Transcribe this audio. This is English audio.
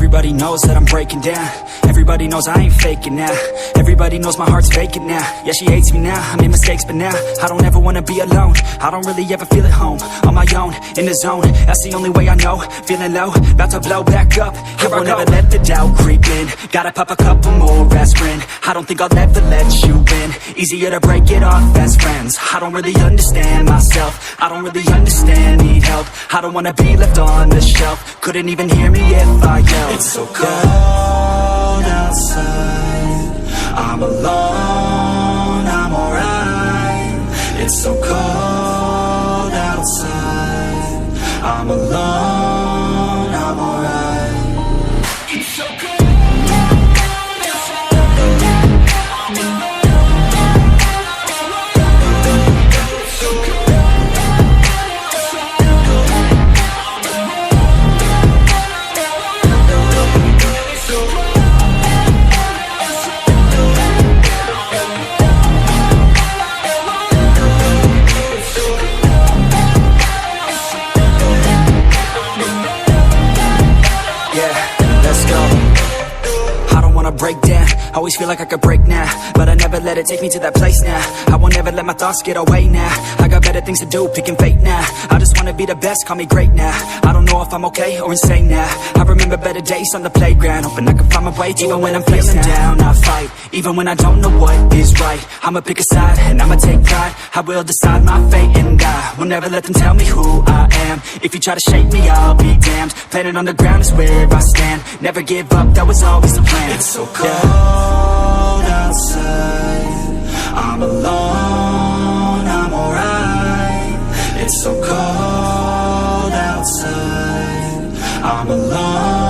Everybody knows that I'm breaking down. Everybody knows I ain't faking now. Everybody knows my heart's vacant now. Yeah, she hates me now, I made mistakes, but now I don't ever wanna be alone. I don't really ever feel at home. On my own, in the zone, that's the only way I know. Feeling low, about to blow back up. Here I won't ever let the doubt creep in. Gotta pop a couple more aspirin. I don't think I'll ever let you in. Easier to break it off as friends. I don't really understand myself. I don't really understand, need help. I don't wanna be left on the shelf. Couldn't even hear me if I yelled. It's so cold outside, I'm alone, I'm alright. It's so cold outside, I'm alone, I'm alright. It's so cold. Break down, always feel like I could break now, but I never let it take me to that place now. I won't ever let my thoughts get away now. I got better things to do, picking fate now. I just wanna be the best, call me great now. I don't know if I'm okay or insane now. I remember better days on the playground, hoping I can find my way even when I'm feeling down. I fight, even when I don't know what is right. I'ma pick a side, and I'ma take pride. I will decide my fate, and I will never let them tell me who I am. If you try to shake me, I'll be damned. Planet on the ground is where I stand. Never give up, that was always the plan. It's so cold outside, I'm alone, I'm alright. It's so cold outside, I'm alone.